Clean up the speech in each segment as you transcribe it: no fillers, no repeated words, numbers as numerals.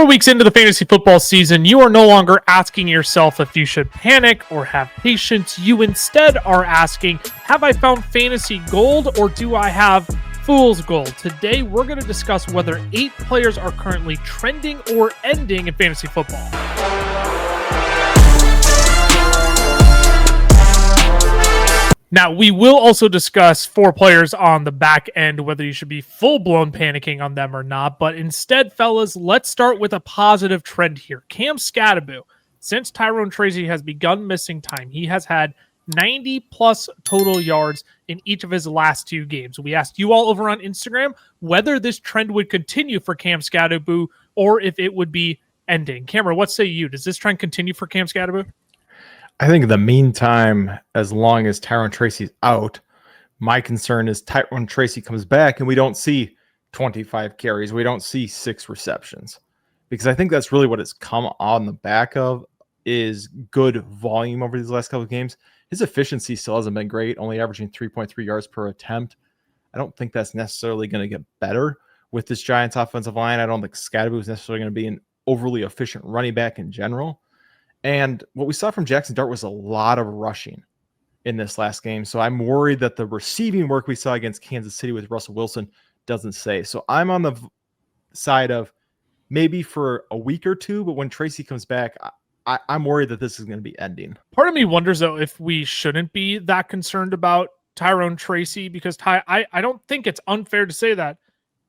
4 weeks into the fantasy football season, you are no longer asking yourself if you should panic or have patience. You instead are asking, have I found fantasy gold or do I have fool's gold? Today, we're going to discuss whether 8 players are currently trending or ending in fantasy football. Now, we will also discuss 4 players on the back end, whether you should be full-blown panicking on them or not. But instead, fellas, let's start with a positive trend here. Cam Skattebo, since Tyrone Tracy has begun missing time, he has had 90-plus total yards in each of his last 2 games. We asked you all over on Instagram whether this trend would continue for Cam Skattebo or if it would be ending. Cameron, what say you? Does this trend continue for Cam Skattebo? I think in the meantime, as long as Tyrone Tracy's out, my concern is Tyrone Tracy comes back and we don't see 25 carries. We don't see 6 receptions, because I think that's really what it's come on the back of is good volume over these last couple of games. His efficiency still hasn't been great, only averaging 3.3 yards per attempt. I don't think that's necessarily going to get better with this Giants offensive line. I don't think Skattebo is necessarily going to be an overly efficient running back in general. And what we saw from Jackson Dart was a lot of rushing in this last game. So I'm worried that the receiving work we saw against Kansas City with Russell Wilson doesn't stay. So I'm on the side of maybe for a week or 2, but when Tracy comes back, I'm worried that this is going to be ending. Part of me wonders, though, if we shouldn't be that concerned about Tyrone Tracy, because I don't think it's unfair to say that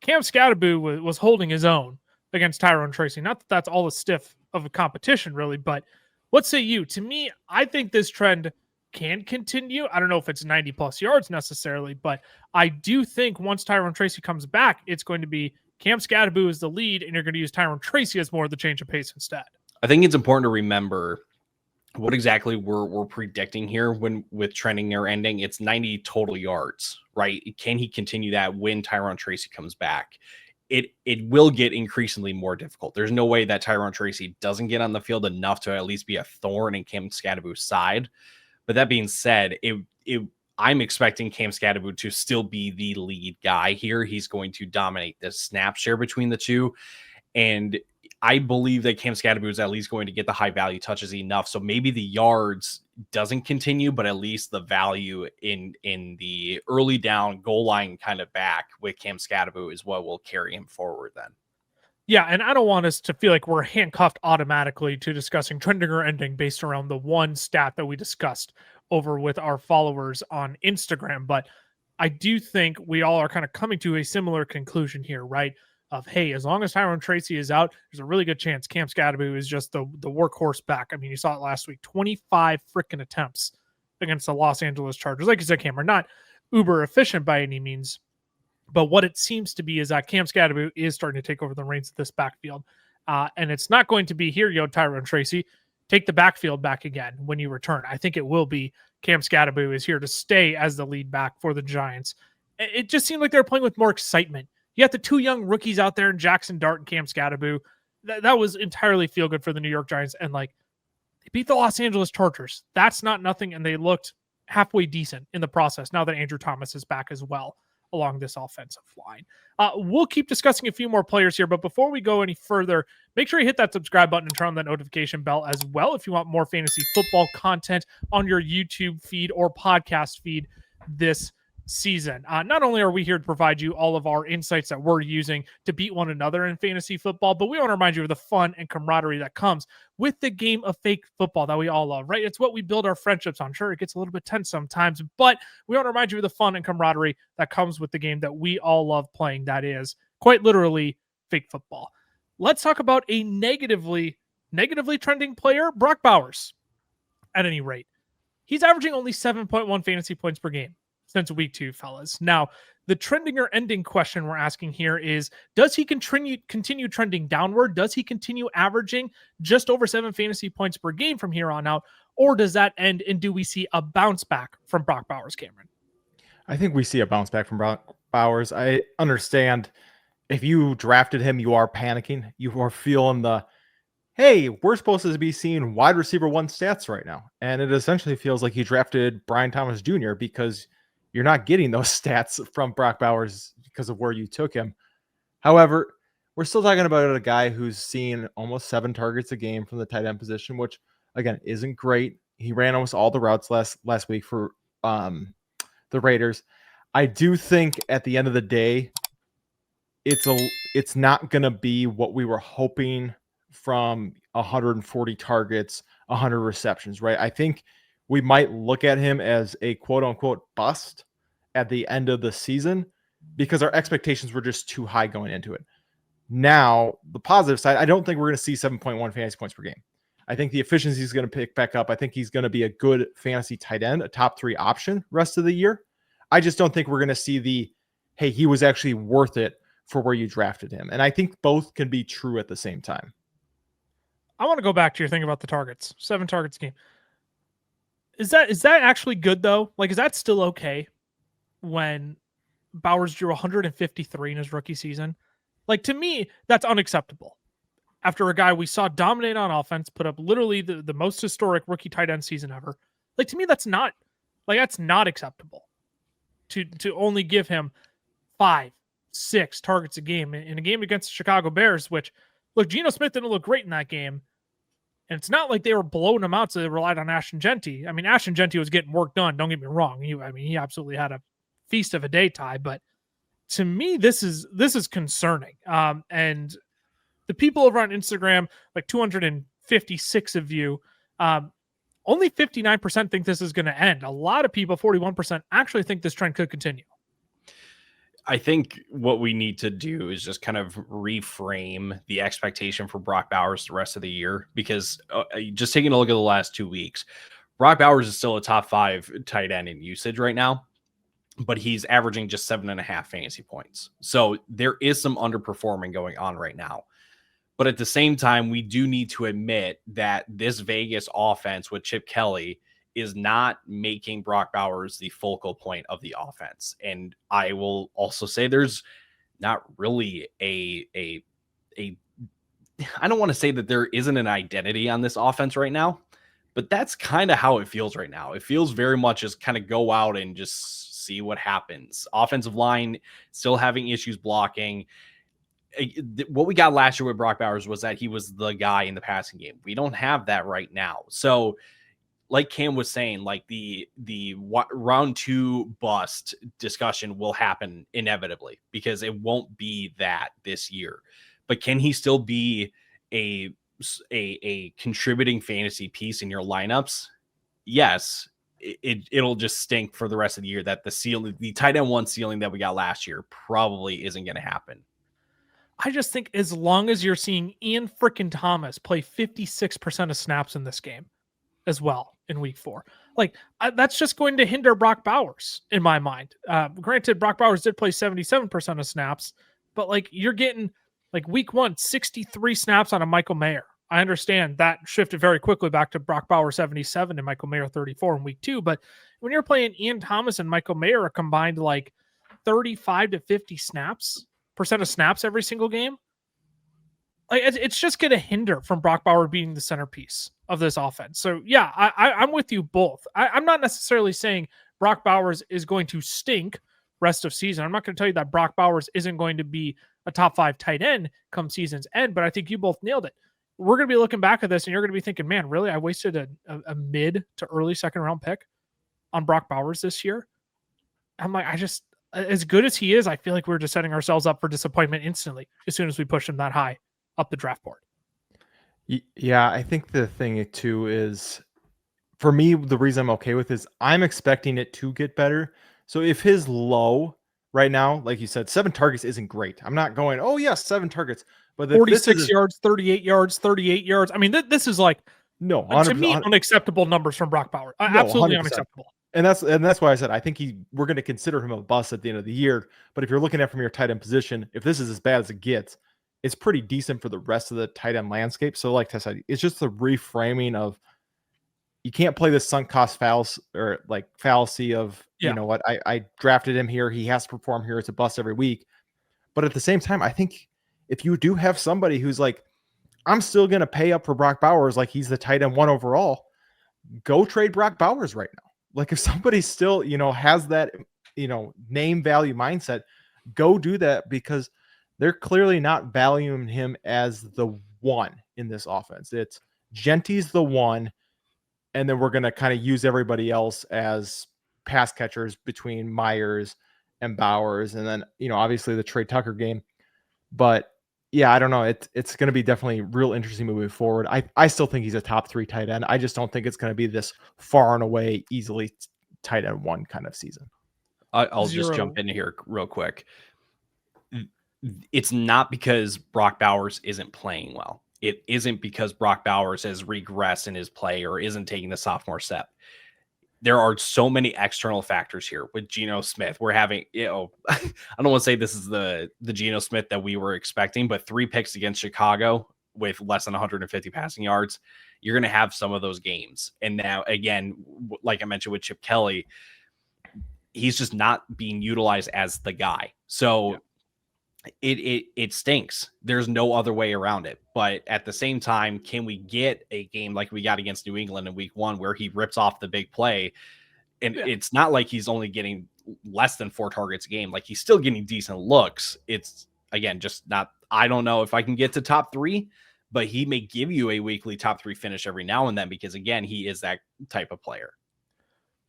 Cam Skattebo was holding his own against Tyrone Tracy. Not that that's all the stiff of a competition, really, but what say you? To me, I think this trend can continue. I don't know if it's 90-plus yards necessarily, but I do think once Tyrone Tracy comes back, it's going to be Cam Skattebo as the lead, and you're going to use Tyrone Tracy as more of the change of pace instead. I think it's important to remember what exactly we're predicting here with trending or ending. It's 90 total yards, right? Can he continue that when Tyrone Tracy comes back? It will get increasingly more difficult. There's no way that Tyrone Tracy doesn't get on the field enough to at least be a thorn in Cam Skattebo's side. But that being said, I'm expecting Cam Skattebo to still be the lead guy here. He's going to dominate the snap share between the two. And I believe that Cam Skattebo is at least going to get the high value touches enough. So maybe the yards doesn't continue, but at least the value in the early down goal line kind of back with Cam Skattebo is what will carry him forward then. Yeah, and I don't want us to feel like we're handcuffed automatically to discussing trending or ending based around the one stat that we discussed over with our followers on Instagram. But I do think we all are kind of coming to a similar conclusion here, right? Of, hey, as long as Tyrone Tracy is out, there's a really good chance Cam Skattebo is just the workhorse back. I mean, you saw it last week, 25 freaking attempts against the Los Angeles Chargers. Like you said, Cam, are not uber efficient by any means, but what it seems to be is that Cam Skattebo is starting to take over the reins of this backfield. And it's not going to be, here you go, Tyrone Tracy, take the backfield back again when you return. I think it will be Cam Skattebo is here to stay as the lead back for the Giants. It just seemed like they were playing with more excitement. You got the 2 young rookies out there in Jackson Dart and Cam Skattebo. That was entirely feel good for the New York Giants. And they beat the Los Angeles Chargers. That's not nothing. And they looked halfway decent in the process now that Andrew Thomas is back as well along this offensive line. We'll keep discussing a few more players here, but before we go any further, make sure you hit that subscribe button and turn on that notification bell as well if you want more fantasy football content on your YouTube feed or podcast feed this season. Not only are we here to provide you all of our insights that we're using to beat one another in fantasy football, but we want to remind you of the fun and camaraderie that comes with the game of fake football that we all love, right? It's what we build our friendships on. Sure, it gets a little bit tense sometimes, but we want to remind you of the fun and camaraderie that comes with the game that we all love playing. That is quite literally fake football. Let's talk about a negatively trending player, Brock Bowers. At any rate, he's averaging only 7.1 fantasy points per game since week 2, fellas. Now, the trending or ending question we're asking here is, does he continue trending downward? Does he continue averaging just over 7 fantasy points per game from here on out? Or does that end, and do we see a bounce back from Brock Bowers, Cameron? I think we see a bounce back from Brock Bowers. I understand if you drafted him, you are panicking. You are feeling hey, we're supposed to be seeing wide receiver 1 stats right now. And it essentially feels like you drafted Brian Thomas Jr. because you're not getting those stats from Brock Bowers because of where you took him. However, we're still talking about a guy who's seen almost 7 targets a game from the tight end position, which again isn't great. He ran almost all the routes last week for the Raiders. I do think at the end of the day, it's not going to be what we were hoping from 140 targets, 100 receptions, right? I think we might look at him as a quote unquote bust at the end of the season because our expectations were just too high going into it. Now, the positive side, I don't think we're going to see 7.1 fantasy points per game. I think the efficiency is going to pick back up. I think he's going to be a good fantasy tight end, a top 3 option rest of the year. I just don't think we're going to see hey, he was actually worth it for where you drafted him. And I think both can be true at the same time. I want to go back to your thing about the targets. 7 targets a game. Is that actually good though? Like, is that still okay when Bowers drew 153 in his rookie season? Like, to me, that's unacceptable. After a guy we saw dominate on offense, put up literally the most historic rookie tight end season ever. Like, to me, that's not acceptable. To only give him 5, 6 targets a game in a game against the Chicago Bears, which, look, Geno Smith didn't look great in that game. And it's not like they were blowing him out, so they relied on Ashton Genty. I mean, Ashton Genty was getting work done. Don't get me wrong. He absolutely had a feast of a day, Ty. But to me, this is concerning. And the people over on Instagram, like 256 of you, only 59% think this is going to end. A lot of people, 41%, actually think this trend could continue. I think what we need to do is just kind of reframe the expectation for Brock Bowers the rest of the year, because just taking a look at the last 2 weeks, Brock Bowers is still a top 5 tight end in usage right now, but he's averaging just 7.5 fantasy points. So there is some underperforming going on right now. But at the same time, we do need to admit that this Vegas offense with Chip Kelly is not making Brock Bowers the focal point of the offense. And I will also say there's not really I don't want to say that there isn't an identity on this offense right now, but that's kind of how it feels right now. It feels very much as kind of go out and just see what happens. Offensive line still having issues blocking. What we got last year with Brock Bowers was that he was the guy in the passing game. We don't have that right now. So like Cam was saying, like the round 2 bust discussion will happen inevitably because it won't be that this year. But can he still be a contributing fantasy piece in your lineups? Yes. It'll just stink for the rest of the year that the tight end 1 ceiling that we got last year probably isn't going to happen. I just think as long as you're seeing Ian frickin' Thomas play 56% of snaps in this game as well in week 4, like that's just going to hinder Brock Bowers in my mind. Granted, Brock Bowers did play 77% of snaps, but like you're getting like week 1, 63 snaps on a Michael Mayer. I understand that shifted very quickly back to Brock Bowers 77 and Michael Mayer 34 in week 2. But when you're playing Ian Thomas and Michael Mayer are combined like 35 to 50 percent of snaps every single game, like it's just going to hinder from Brock Bowers being the centerpiece of this offense. So yeah, I'm with you both. I'm not necessarily saying Brock Bowers is going to stink rest of season. I'm not going to tell you that Brock Bowers isn't going to be a top 5 tight end come season's end, but I think you both nailed it. We're going to be looking back at this and you're going to be thinking, man, really? I wasted a mid to early 2nd round pick on Brock Bowers this year. I'm like, as good as he is, I feel like we're just setting ourselves up for disappointment instantly as soon as we push him that high up the draft board. Yeah, I think the thing too is, for me, the reason I'm okay with is I'm expecting it to get better. So if his low right now, like you said, 7 targets isn't great. I'm not going, oh yes, 7 targets, but 46 yards, 38 yards, 38 yards. I mean, this is like, no, to me, unacceptable numbers from Brock Bowers. No, absolutely 100%. Unacceptable. And that's why I said I think we're going to consider him a bust at the end of the year. But if you're looking at from your tight end position, if this is as bad as it gets, it's pretty decent for the rest of the tight end landscape. So like Tess said, it's just the reframing of, you can't play this sunk cost fallacy of, you know what, I drafted him here, he has to perform here, it's a bust every week. But at the same time, I think if you do have somebody who's like, I'm still going to pay up for Brock Bowers, like he's the tight end 1 overall, go trade Brock Bowers right now. Like if somebody still, has that, name value mindset, go do that, because they're clearly not valuing him as the one in this offense. It's Genty's the one, and then we're going to kind of use everybody else as pass catchers between Myers and Bowers, and then, you know, obviously the Trey Tucker game. But yeah, I don't know. It's going to be definitely real interesting moving forward. I still think he's a top 3 tight end. I just don't think it's going to be this far and away easily tight end 1 kind of season. I'll just jump in here real quick. It's not because Brock Bowers isn't playing well. It isn't because Brock Bowers has regressed in his play or isn't taking the sophomore step. There are so many external factors here with Geno Smith. We're having, I don't want to say this is the Geno Smith that we were expecting, but 3 picks against Chicago with less than 150 passing yards. You're going to have some of those games. And now, again, like I mentioned with Chip Kelly, he's just not being utilized as the guy. So it stinks. There's no other way around it. But at the same time, can we get a game like we got against New England in week 1 where he rips off the big play? And it's not like he's only getting less than 4 targets a game. Like, he's still getting decent looks. It's, again, just not, I don't know if I can get to top 3, but he may give you a weekly top 3 finish every now and then because, again, he is that type of player.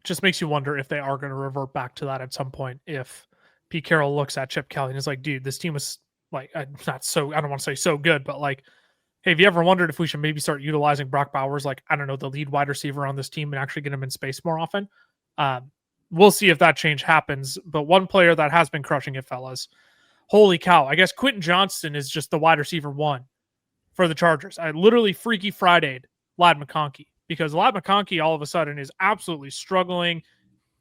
Just makes you wonder if they are going to revert back to that at some point. If Pete Carroll looks at Chip Kelly and is like, dude, this team was like, not so, I don't want to say so good, but like, hey, have you ever wondered if we should maybe start utilizing Brock Bowers, like, I don't know, the lead wide receiver on this team and actually get him in space more often? We'll see if that change happens. But one player that has been crushing it, fellas, holy cow. I guess Quentin Johnston is just the wide receiver 1 for the Chargers. I literally Freaky Friday'd Ladd McConkey because Ladd McConkey all of a sudden is absolutely struggling.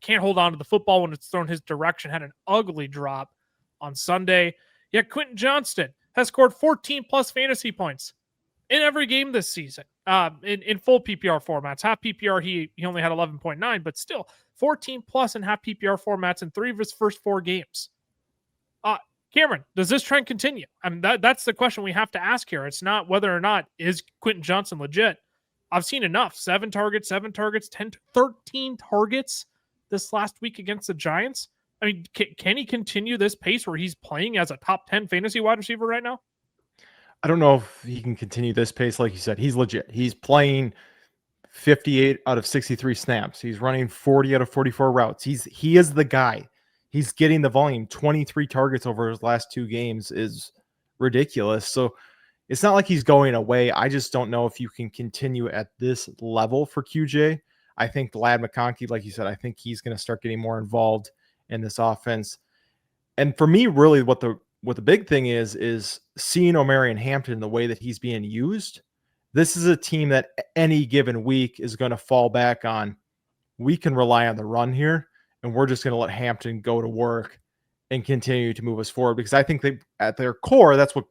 Can't hold on to the football when it's thrown his direction. Had an ugly drop on Sunday. Yet Quentin Johnston has scored 14 plus fantasy points in every game this season. In full PPR formats. Half PPR, he only had 11.9, but still 14 plus in half PPR formats in 3 of his first 4 games. Cameron, does this trend continue? I mean, that's the question we have to ask here. It's not whether or not is Quentin Johnston legit. I've seen enough. 7 targets, 13 targets this last week against the Giants. I mean, can he continue this pace where he's playing as a top 10 fantasy wide receiver right now? I don't know if he can continue this pace. Like you said, he's legit. He's playing 58 out of 63 snaps. He's running 40 out of 44 routes. He is the guy. He's getting the volume. 23 targets over his last 2 games is ridiculous. So it's not like he's going away. I just don't know if you can continue at this level for QJ. I think Ladd McConkey, like you said, I think he's going to start getting more involved in this offense. And for me, really what the big thing is seeing Omarion Hampton the way that he's being used. This is a team that any given week is going to fall back on. We can rely on the run here, and we're just going to let Hampton go to work and continue to move us forward, because I think they, at their core, that's what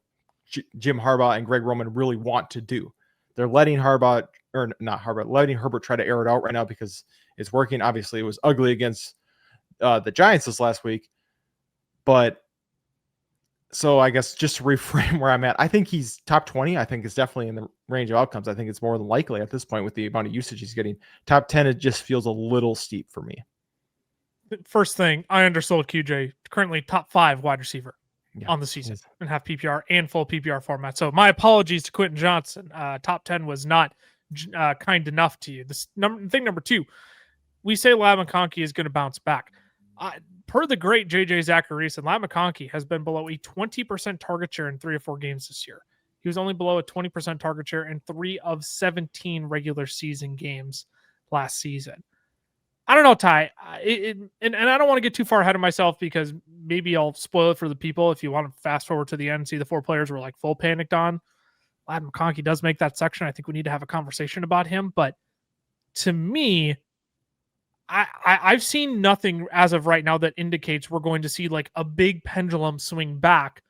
Jim Harbaugh and Greg Roman really want to do. They're letting Herbert try to air it out right now because it's working. Obviously, it was ugly against the Giants this last week. But so I guess just to reframe where I'm at, I think he's top 20. I think it's definitely in the range of outcomes. I think it's more than likely at this point with the amount of usage he's getting. Top 10, it just feels a little steep for me. First thing, I undersold QJ, currently top 5 wide receiver on the season and have PPR and full PPR format. So my apologies to Quentin Johnston. Top 10 was not kind enough to you. Thing number 2, we say Ladd McConkey is going to bounce back. Per the great JJ Zachariason, Ladd McConkey has been below a 20% target share in 3 or 4 games this year. He was only below a 20% target share in 3 of 17 regular season games last season. I don't know, Ty. And I don't want to get too far ahead of myself because maybe I'll spoil it for the people. If you want to fast forward to the end, see the 4 players we're like full panicked on. Ladd McConkey does make that section. I think we need to have a conversation about him. But to me, I've seen nothing as of right now that indicates we're going to see like a big pendulum swing back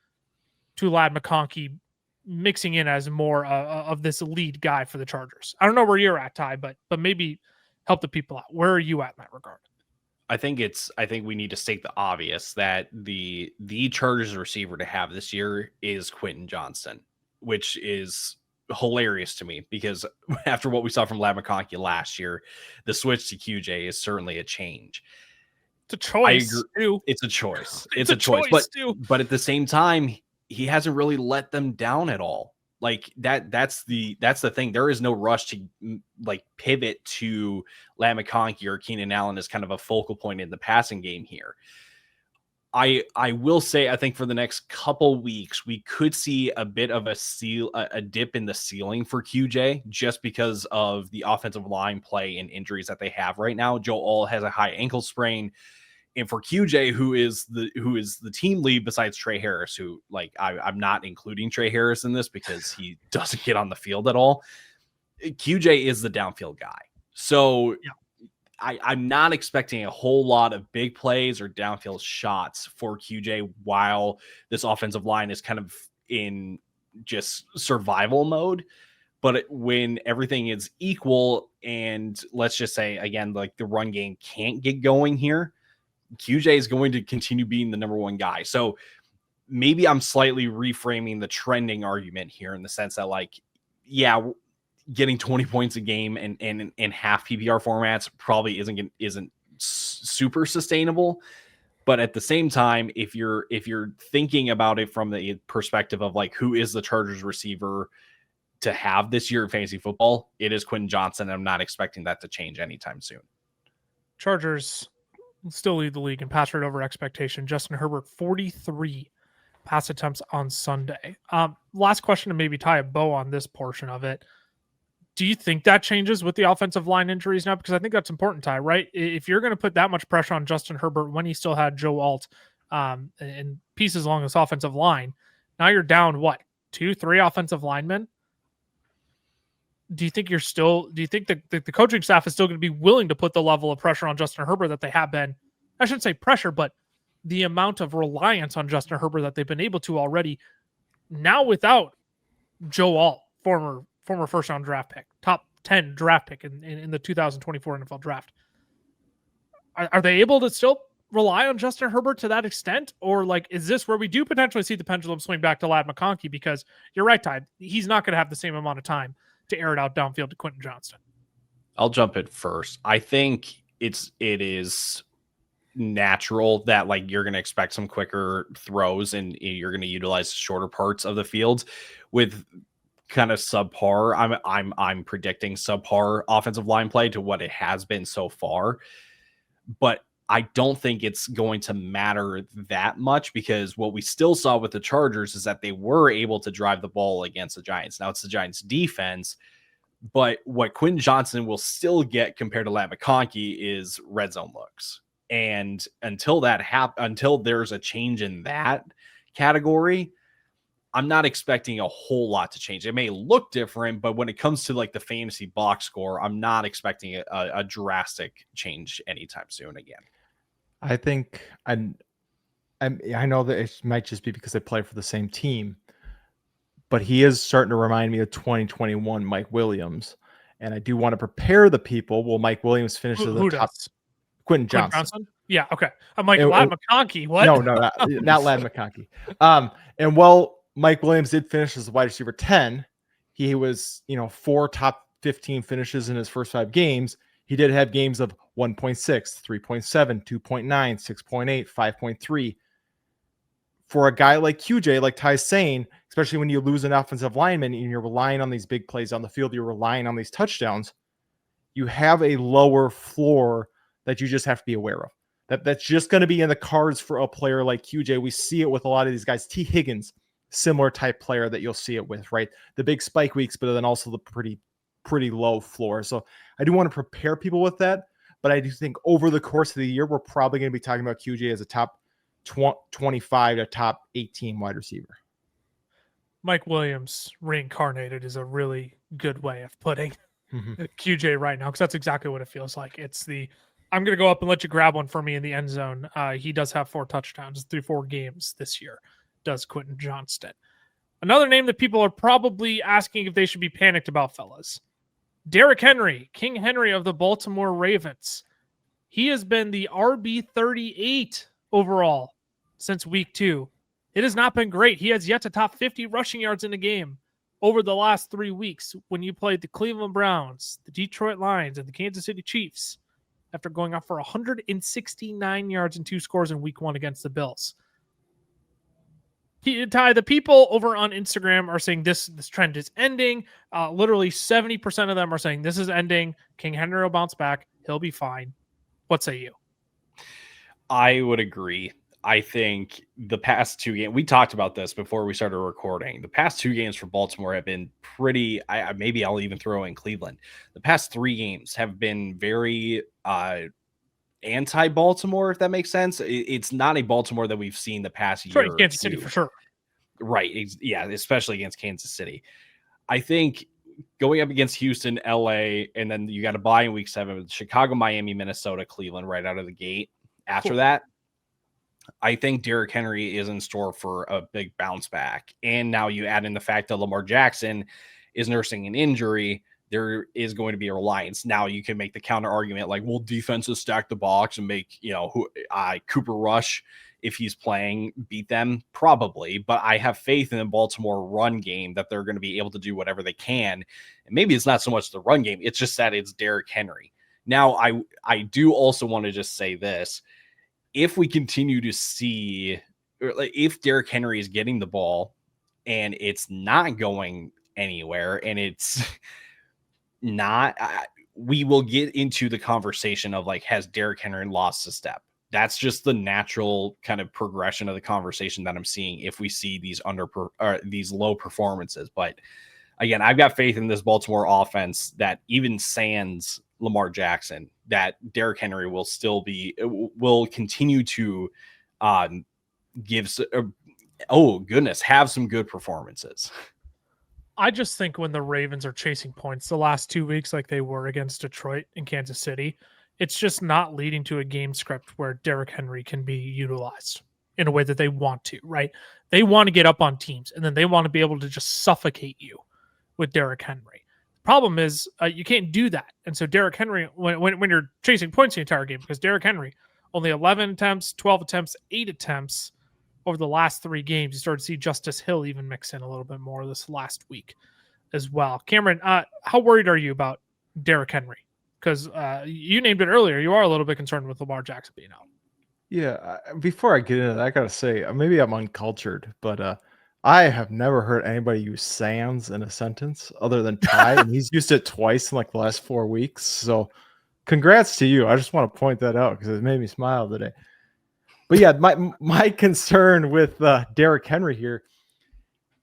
to Ladd McConkey mixing in as more of this lead guy for the Chargers. I don't know where you're at, Ty, but maybe help the people out. Where are you at in that regard? I think we need to state the obvious that the Chargers receiver to have this year is Quentin Johnston, which is hilarious to me because after what we saw from Ladd McConkey last year, the switch to QJ is certainly a change. It's a choice. It's a choice. It's a choice. But at the same time, he hasn't really let them down at all. Like that's the thing. There is no rush to like pivot to Ladd McConkey or Keenan Allen as kind of a focal point in the passing game here. I will say, I think for the next couple weeks, we could see a bit of a dip in the ceiling for QJ just because of the offensive line play and injuries that they have right now. Joe Alt has a high ankle sprain. And for QJ, who is the team lead besides Trey Harris, who like I'm not including Trey Harris in this because he doesn't get on the field at all. QJ is the downfield guy. So yeah. I'm not expecting a whole lot of big plays or downfield shots for QJ while this offensive line is kind of in just survival mode. But when everything is equal and let's just say, again, like the run game can't get going here, QJ is going to continue being the number one guy. So maybe I'm slightly reframing the trending argument here in the sense that like, yeah, getting 20 points a game and in half PPR formats probably isn't super sustainable. But at the same time, if you're thinking about it from the perspective of like, who is the Chargers receiver to have this year in fantasy football, it is Quentin Johnston. I'm not expecting that to change anytime soon. Chargers still lead the league in pass rate over expectation. Justin Herbert, 43 pass attempts on Sunday. Last question to maybe tie a bow on this portion of it. Do you think that changes with the offensive line injuries now? Because I think that's important, Ty, right? If you're going to put that much pressure on Justin Herbert when he still had Joe Alt and pieces along this offensive line, now you're down, 2-3 offensive linemen? Do you think that the coaching staff is still going to be willing to put the level of pressure on Justin Herbert that they have been? I shouldn't say pressure, but the amount of reliance on Justin Herbert that they've been able to already now without Joe Alt, former first round draft pick, top 10 draft pick in the 2024 NFL draft. Are they able to still rely on Justin Herbert to that extent? Or like, is this where we do potentially see the pendulum swing back to Ladd McConkey? Because you're right, Ty, he's not going to have the same amount of time to air it out downfield to Quentin Johnston. I'll jump in first. I think it is natural that like you're going to expect some quicker throws and you're going to utilize shorter parts of the field with kind of subpar. I'm predicting subpar offensive line play to what it has been so far, but I don't think it's going to matter that much because what we still saw with the Chargers is that they were able to drive the ball against the Giants. Now it's the Giants defense, but what Quentin Johnston will still get compared to Ladd McConkey is red zone looks. And until there's a change in that category, I'm not expecting a whole lot to change. It may look different, but when it comes to like the fantasy box score, I'm not expecting a drastic change anytime soon again. I think I know that it might just be because they play for the same team, but he is starting to remind me of 2021 Mike Williams. And I do want to prepare the people. Will Mike Williams finish as the top? Quentin Johnston. Yeah, okay. I'm like, Ladd McConkey. What? No, not Ladd McConkey. And Mike Williams did finish as the wide receiver 10. He was, 4 top 15 finishes in his first 5 games. He did have games of 1.6, 3.7, 2.9, 6.8, 5.3. For a guy like QJ, like Ty's saying, especially when you lose an offensive lineman and you're relying on these big plays on the field, you're relying on these touchdowns, you have a lower floor that you just have to be aware of. That's just going to be in the cards for a player like QJ. We see it with a lot of these guys. T. Higgins, similar type player that you'll see it with, right? The big spike weeks, but then also the pretty low floor. So I do want to prepare people with that, but I do think over the course of the year, we're probably going to be talking about QJ as a top 25 to top 18 wide receiver. Mike Williams reincarnated is a really good way of putting QJ right now, because that's exactly what it feels like. It's I'm going to go up and let you grab one for me in the end zone. He does have 4 touchdowns through 4 games this year, does Quentin Johnston. Another name that people are probably asking if they should be panicked about, fellas. Derrick Henry, King Henry of the Baltimore Ravens. He has been the RB38 overall since week 2. It has not been great. He has yet to top 50 rushing yards in a game over the last 3 weeks when you played the Cleveland Browns, the Detroit Lions, and the Kansas City Chiefs after going off for 169 yards and 2 scores in week 1 against the Bills. Ty, the people over on Instagram are saying this trend is ending. Literally 70% of them are saying this is ending. King Henry will bounce back. He'll be fine. What say you? I would agree. I think the past 2 games, we talked about this before we started recording. The past 2 games for Baltimore have been pretty, maybe I'll even throw in Cleveland. The past 3 games have been very anti-Baltimore, if that makes sense. It's not a Baltimore that we've seen the past year Right, or Kansas two. City for sure. Right. Yeah, especially against Kansas City. I think going up against Houston, LA, and then you got to buy in week 7 with Chicago, Miami, Minnesota, Cleveland right out of the gate. After that, I think Derrick Henry is in store for a big bounce back. And now you add in the fact that Lamar Jackson is nursing an injury. There is going to be a reliance. Now you can make the counter argument like, well, defenses stack the box and make, Cooper Rush, if he's playing, beat them? Probably. But I have faith in the Baltimore run game that they're going to be able to do whatever they can. And maybe it's not so much the run game. It's just that it's Derrick Henry. Now, I do also want to just say this. If we continue to see, if Derrick Henry is getting the ball and it's not going anywhere and it's not, we will get into the conversation of like, has Derrick Henry lost a step? That's just the natural kind of progression of the conversation that I'm seeing if we see these these low performances. But again, I've got faith in this Baltimore offense that even sans Lamar Jackson, that Derrick Henry will continue to have some good performances. I just think when the Ravens are chasing points the last 2 weeks, like they were against Detroit and Kansas City, it's just not leading to a game script where Derrick Henry can be utilized in a way that they want to, right? They want to get up on teams and then they want to be able to just suffocate you with Derrick Henry. Problem is you can't do that. And so Derrick Henry, when you're chasing points the entire game, because Derrick Henry, only 11 attempts, 12 attempts, 8 attempts over the last 3 games. You started to see Justice Hill even mix in a little bit more this last week as well. Cameron, how worried are you about Derrick Henry? Because you named it earlier. You are a little bit concerned with Lamar Jackson being out. Yeah, before I get into that, I gotta say, maybe I'm uncultured, but I have never heard anybody use sans in a sentence other than Ty, and he's used it twice in like the last 4 weeks. So congrats to you. I just want to point that out because it made me smile today. But yeah, my concern with Derrick Henry here,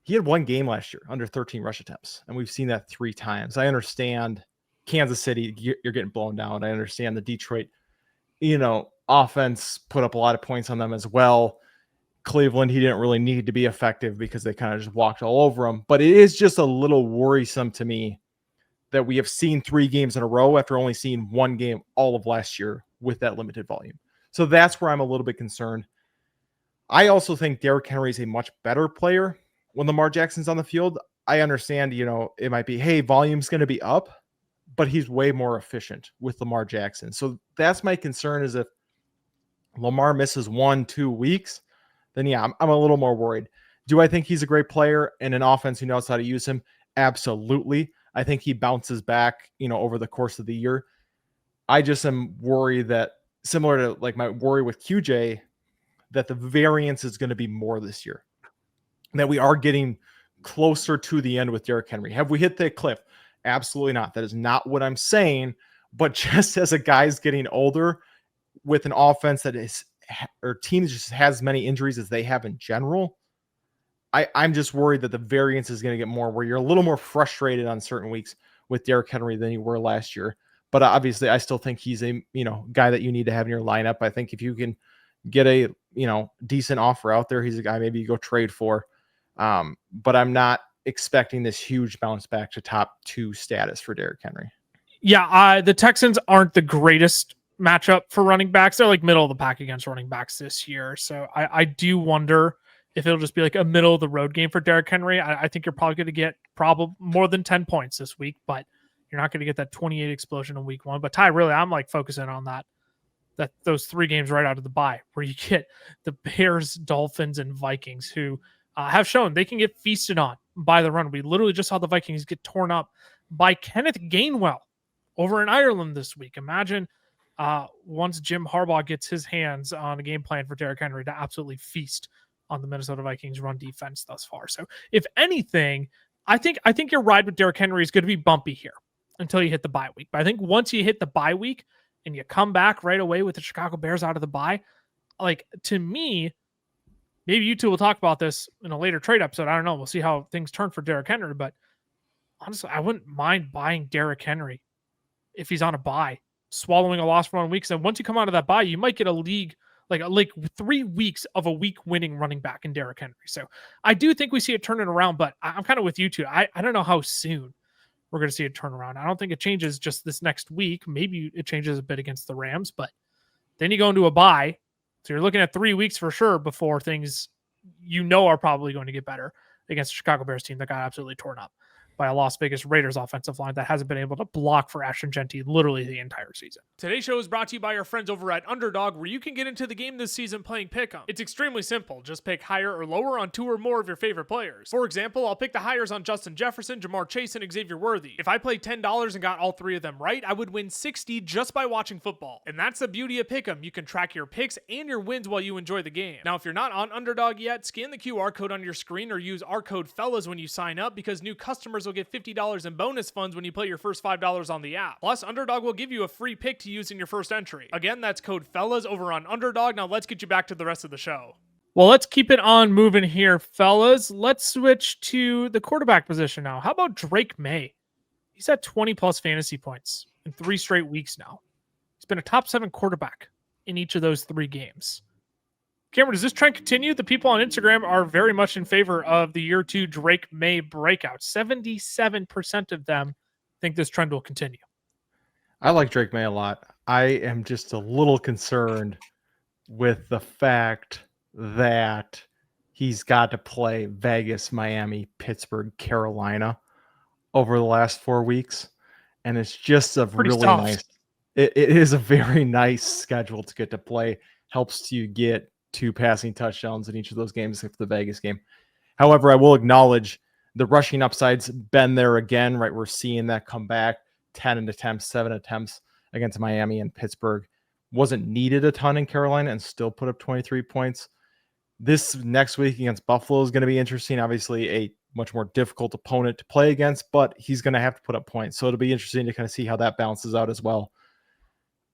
he had 1 game last year under 13 rush attempts, and we've seen that 3 times. I understand Kansas City, you're getting blown down. I understand the Detroit, offense put up a lot of points on them as well. Cleveland, he didn't really need to be effective because they kind of just walked all over him. But it is just a little worrisome to me that we have seen 3 games in a row after only seeing 1 game all of last year with that limited volume. So that's where I'm a little bit concerned. I also think Derrick Henry is a much better player when Lamar Jackson's on the field. I understand, it might be, hey, volume's going to be up, but he's way more efficient with Lamar Jackson. So that's my concern, is if Lamar misses 1-2 weeks, then yeah, I'm a little more worried. Do I think he's a great player and an offense who knows how to use him? Absolutely. I think he bounces back, over the course of the year. I just am worried that, similar to like my worry with QJ, that the variance is going to be more this year. That we are getting closer to the end with Derrick Henry. Have we hit the cliff? Absolutely not. That is not what I'm saying. But just as a guy's getting older with an offense that is, or teams just has many injuries as they have in general, I'm just worried that the variance is going to get more, where you're a little more frustrated on certain weeks with Derrick Henry than you were last year. But obviously, I still think he's a guy that you need to have in your lineup. I think if you can get a decent offer out there, he's a guy maybe you go trade for. But I'm not expecting this huge bounce back to top 2 status for Derrick Henry. Yeah, the Texans aren't the greatest matchup for running backs. They're like middle of the pack against running backs this year. So I do wonder if it'll just be like a middle of the road game for Derrick Henry. I think you're probably going to get more than 10 points this week, but you're not going to get that 28 explosion in week 1. But Ty, really, I'm like focusing on that those 3 games right out of the bye, where you get the Bears, Dolphins, and Vikings, who have shown they can get feasted on by the run. We literally just saw the Vikings get torn up by Kenneth Gainwell over in Ireland this week. Imagine once Jim Harbaugh gets his hands on a game plan for Derrick Henry to absolutely feast on the Minnesota Vikings run defense thus far. So if anything, I think your ride with Derrick Henry is going to be bumpy here until you hit the bye week. But I think once you hit the bye week and you come back right away with the Chicago Bears out of the bye, like, to me, maybe you two will talk about this in a later trade episode. I don't know. We'll see how things turn for Derrick Henry. But honestly, I wouldn't mind buying Derrick Henry if he's on a bye, swallowing a loss for 1 week. So once you come out of that bye, you might get a league, like 3 weeks of a week winning running back in Derrick Henry. So I do think we see it turning around, but I'm kind of with you two. I don't know how soon we're going to see it turn around. I don't think it changes just this next week. Maybe it changes a bit against the Rams, but then you go into a bye. So you're looking at 3 weeks for sure before things, are probably going to get better against the Chicago Bears team that got absolutely torn up by a Las Vegas Raiders offensive line that hasn't been able to block for Ashton Genty literally the entire season. Today's show is brought to you by our friends over at Underdog, where you can get into the game this season playing Pick'em. It's extremely simple. Just pick higher or lower on 2 or more of your favorite players. For example, I'll pick the higher on Justin Jefferson, Jamar Chase, and Xavier Worthy. If I played $10 and got all 3 of them right, I would win $60 just by watching football. And that's the beauty of Pick'em. You can track your picks and your wins while you enjoy the game. Now, if you're not on Underdog yet, scan the QR code on your screen or use our code FELLAS when you sign up, because new customers will get $50 in bonus funds when you play your first $5 on the app. Plus, Underdog will give you a free pick to use in your first entry. Again, that's code FELLAS over on Underdog. Now let's get you back to the rest of the show. Well, let's keep it on moving here, fellas. Let's switch to the quarterback position now. How about Drake Maye? He's at 20 plus fantasy points in 3 straight weeks now. He's been a top 7 quarterback in each of those 3 games. Cameron, does this trend continue? The people on Instagram are very much in favor of the year 2 Drake Maye breakout. 77% of them think this trend will continue. I like Drake Maye a lot. I am just a little concerned with the fact that he's got to play Vegas, Miami, Pittsburgh, Carolina over the last 4 weeks. And it's just a Pretty really soft. nice, it is a very nice schedule to get to play. Helps you get 2 passing touchdowns in each of those games, except for the Vegas game. However, I will acknowledge the rushing upside's been there again, right? We're seeing that come back. 10 attempts, 7 attempts against Miami and Pittsburgh. Wasn't needed a ton in Carolina and still put up 23 points. This next week against Buffalo is going to be interesting. Obviously, a much more difficult opponent to play against, but he's going to have to put up points. So it'll be interesting to kind of see how that balances out as well.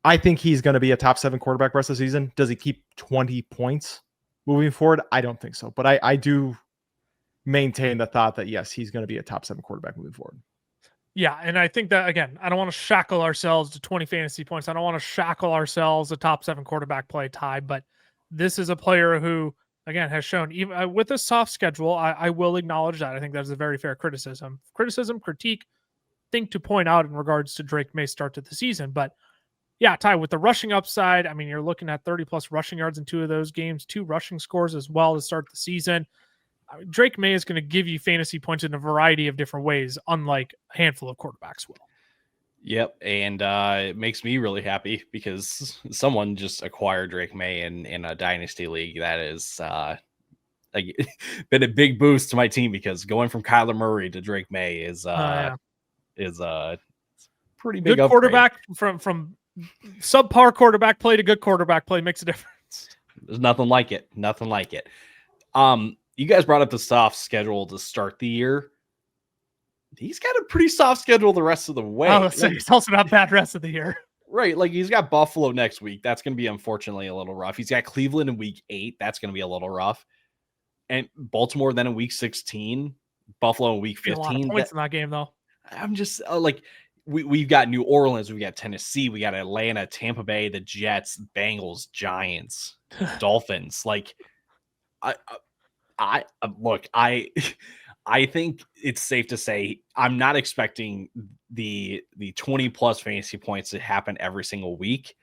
I think he's going to be a top 7 quarterback rest of the season. Does he keep 20 points moving forward? I don't think so. But I do maintain the thought that, yes, he's going to be a top 7 quarterback moving forward. Yeah, and I think that, again, I don't want to shackle ourselves to 20 fantasy points. I don't want to shackle ourselves to top 7 quarterback play tie, but this is a player who, again, has shown, even with a soft schedule, I will acknowledge that. I think that's a very fair criticism, critique, thing to point out in regards to Drake Maye's start to the season. But yeah, Ty, with the rushing upside, I mean, you're looking at 30 plus rushing yards in 2 of those games, 2 rushing scores as well to start the season. I mean, Drake Maye is going to give you fantasy points in a variety of different ways, unlike a handful of quarterbacks will. Yep, and it makes me really happy because someone just acquired Drake Maye in a dynasty league. That is been a big boost to my team, because going from Kyler Murray to Drake Maye is a pretty big good upgrade. quarterback from subpar quarterback play to good quarterback play makes a difference. There's nothing like it. Nothing like it. You guys brought up the soft schedule to start the year. He's got a pretty soft schedule the rest of the way. Oh, so he's also not bad rest of the year. Right. Like, he's got Buffalo next week. That's going to be, unfortunately, a little rough. He's got Cleveland in week 8. That's going to be a little rough. And Baltimore then in week 16. Buffalo in week 15. A lot of points in that game, though. I'm just we've got New Orleans. We've got Tennessee. We got Atlanta, Tampa Bay, the Jets, Bengals, Giants, Dolphins. Like, I think it's safe to say I'm not expecting the 20 plus fantasy points to happen every single week.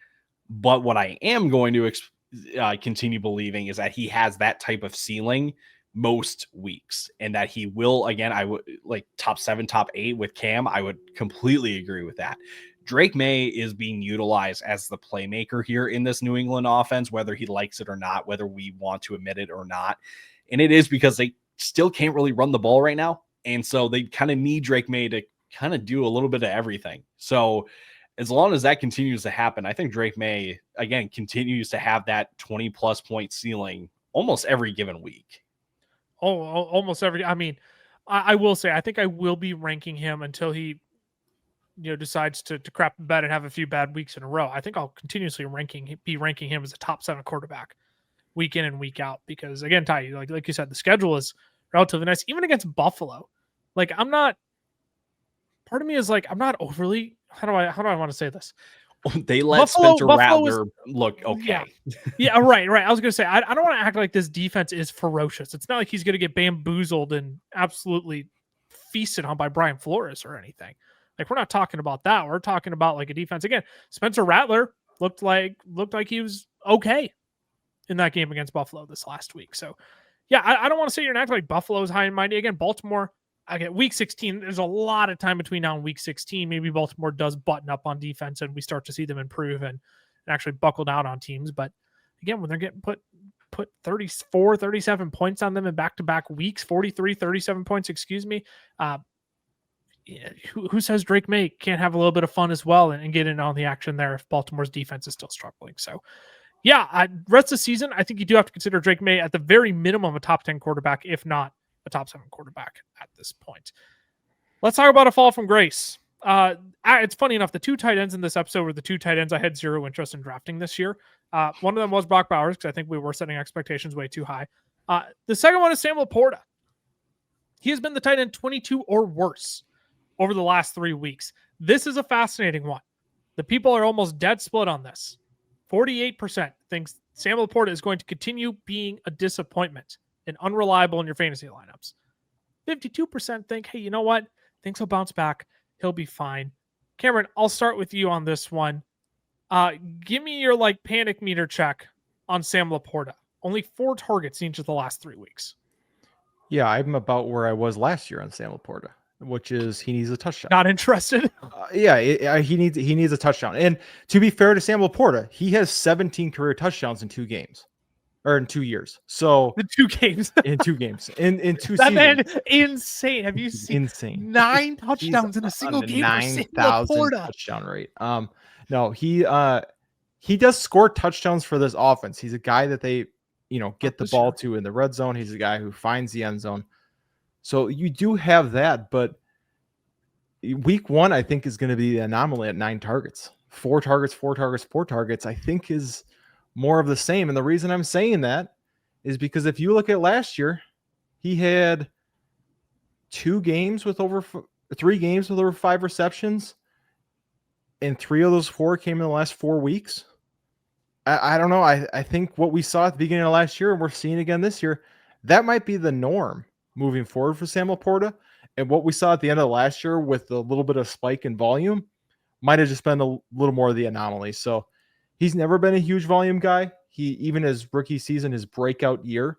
But what I am going to continue believing is that he has that type of ceiling most weeks, and that he will, again, I would like top 7, top 8 with Cam. I would completely agree with that. Drake Maye is being utilized as the playmaker here in this New England offense, whether he likes it or not, whether we want to admit it or not. And it is because they still can't really run the ball right now. And so they kind of need Drake Maye to kind of do a little bit of everything. So as long as that continues to happen, I think Drake Maye, again, continues to have that 20 plus point ceiling almost every given week. Almost every. I mean, I will say I think I will be ranking him until he, decides to crap the bed and have a few bad weeks in a row. I think I'll continuously be ranking him as a top 7 quarterback week in and week out, because again, Ty, like you said, the schedule is relatively nice, even against Buffalo. Like, part of me is like, I'm not overly, how do I want to say this? They let Spencer Rattler look okay. Yeah, right. I was going to say, I don't want to act like this defense is ferocious. It's not like he's going to get bamboozled and absolutely feasted on by Brian Flores or anything. Like, we're not talking about that. We're talking about like a defense. Again, Spencer Rattler looked like he was okay in that game against Buffalo this last week. So, yeah, I don't want to say you're not like Buffalo's high and mighty. Again, Baltimore, week 16, there's a lot of time between now and week 16. Maybe Baltimore does button up on defense and we start to see them improve and actually buckle down on teams. But again, when they're getting put 34, 37 points on them in back-to-back weeks, 43, 37 points, excuse me. Who says Drake Maye can't have a little bit of fun as well and get in on the action there if Baltimore's defense is still struggling? So, yeah, rest of the season, I think you do have to consider Drake Maye at the very minimum a top 10 quarterback, if not a top 7 quarterback at this point. Let's talk about a fall from grace. It's funny enough, the 2 tight ends in this episode were the 2 tight ends I had zero interest in drafting this year. One of them was Brock Bowers, because I think we were setting expectations way too high. The second one is Sam Laporta. He has been the tight end 22 or worse over the last 3 weeks. This is a fascinating one. The people are almost dead split on this. 48% thinks Sam Laporta is going to continue being a disappointment and unreliable in your fantasy lineups. 52% think, hey, you know what? Things will bounce back. He'll be fine. Cameron, I'll start with you on this one. Give me your panic meter check on Sam Laporta. Only 4 targets in each of the last 3 weeks. Yeah, I'm about where I was last year on Sam Laporta, which is he needs a touchdown. Not interested. He needs a touchdown. And to be fair to Sam Laporta, he has 17 career touchdowns in 2 games. Or in 2 years. So in 2 games. in 2 games. In 2 that seasons. Man, insane. Have you seen insane 9 touchdowns in a single game? 9,000 touchdown rate. No, he does score touchdowns for this offense. He's a guy that they, get the ball to in the red zone. He's a guy who finds the end zone. So you do have that, but week 1, I think, is going to be the anomaly at 9 targets. 4 targets, I think is more of the same. And the reason I'm saying that is because if you look at last year, he had 3 games with over 5 receptions, and 3 of those 4 came in the last 4 weeks. I don't know. I think what we saw at the beginning of last year and we're seeing again this year, that might be the norm moving forward for Sam Laporta. And what we saw at the end of last year with a little bit of spike in volume might have just been a little more of the anomaly. So he's never been a huge volume guy. He, even his rookie season, his breakout year,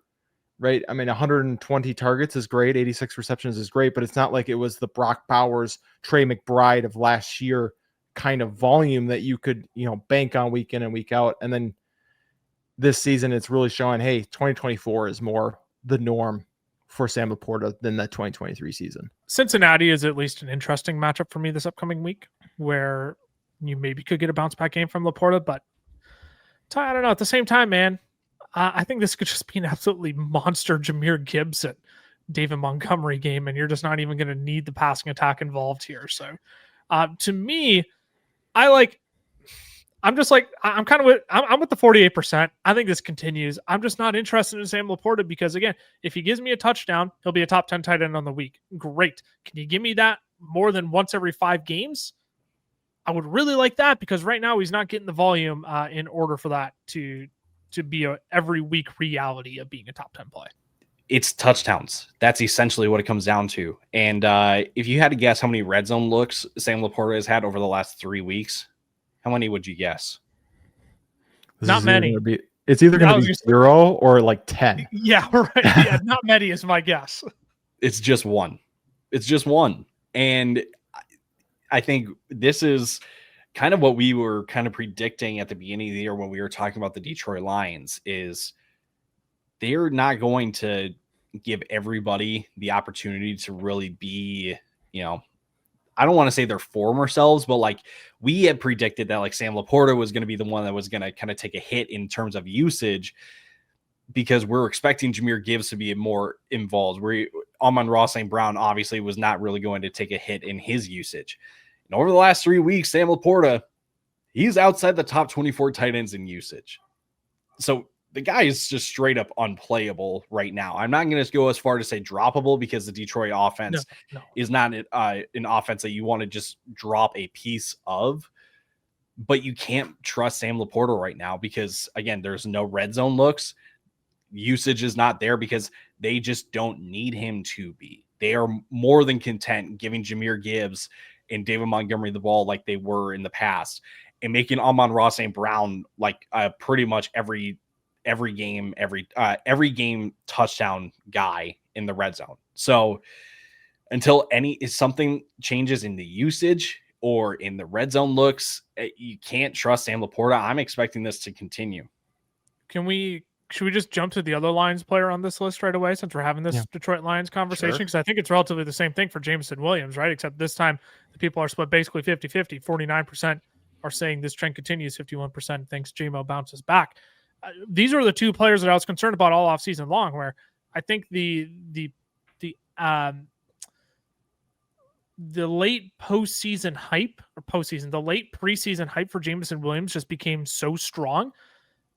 right? I mean, 120 targets is great. 86 receptions is great, but it's not like it was the Brock Bowers, Trey McBride of last year kind of volume that you could, bank on week in and week out. And then this season, it's really showing, hey, 2024 is more the norm for Sam Laporta than that 2023 season. Cincinnati is at least an interesting matchup for me this upcoming week, where you maybe could get a bounce back game from Laporta, but I don't know. At the same time, man, I think this could just be an absolutely monster Jahmyr Gibbs and David Montgomery game, and you're just not even going to need the passing attack involved here. So to me, I'm kind of with the 48%. I think this continues. I'm just not interested in Sam Laporta because, again, if he gives me a touchdown, he'll be a top 10 tight end on the week. Great. Can you give me that more than once every 5 games? I would really like that, because right now he's not getting the volume in order for that to be a every week reality of being a top 10 play. It's touchdowns. That's essentially what it comes down to. And if you had to guess how many red zone looks Sam Laporta has had over the last 3 weeks, how many would you guess? Not many. It's either going to be 0 or 10. Yeah, right. Yeah, not many is my guess. It's just 1. It's just 1. And I think this is kind of what we were kind of predicting at the beginning of the year when we were talking about the Detroit Lions, is they're not going to give everybody the opportunity to really be, I don't want to say their former selves, but we had predicted that Sam Laporta was going to be the one that was going to kind of take a hit in terms of usage. because we're expecting Jahmyr Gibbs to be more involved. Amon-Ra St. Brown obviously was not really going to take a hit in his usage. And over the last 3 weeks, Sam Laporta, he's outside the top 24 tight ends in usage. So the guy is just straight up unplayable right now. I'm not going to go as far to say droppable, because the Detroit offense is not an offense that you want to just drop a piece of. But you can't trust Sam Laporta right now because, again, there's no red zone looks. Usage is not there because they just don't need him to be. They are more than content giving Jahmyr Gibbs and David Montgomery the ball like they were in the past, and making Amon-Ra St. Brown like pretty much every game touchdown guy in the red zone. So until something changes in the usage or in the red zone looks, you can't trust Sam Laporta. I'm expecting this to continue. Should we just jump to the other Lions player on this list right away, since we're having this Detroit Lions conversation? Because I think it's relatively the same thing for Jameson Williams, right? Except this time the people are split basically 50-50. 49% are saying this trend continues. 51% thinks JMO bounces back. These are the two players that I was concerned about all offseason long, where I think the late postseason hype, the late preseason hype for Jameson Williams just became so strong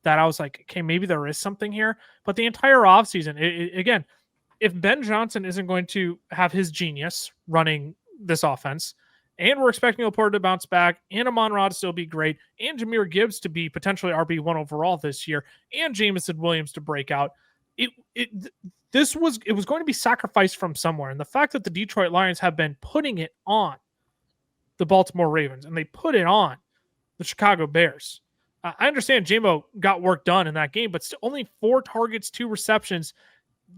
that I was like, okay, maybe there is something here. But the entire offseason, again, if Ben Johnson isn't going to have his genius running this offense, and we're expecting Laporta to bounce back, and Amon-Ra to still be great, and Jahmyr Gibbs to be potentially RB1 overall this year, and Jameson Williams to break out, it was going to be sacrificed from somewhere. And the fact that the Detroit Lions have been putting it on the Baltimore Ravens, and they put it on the Chicago Bears. I understand JMO got work done in that game, but still only 4 targets, 2 receptions.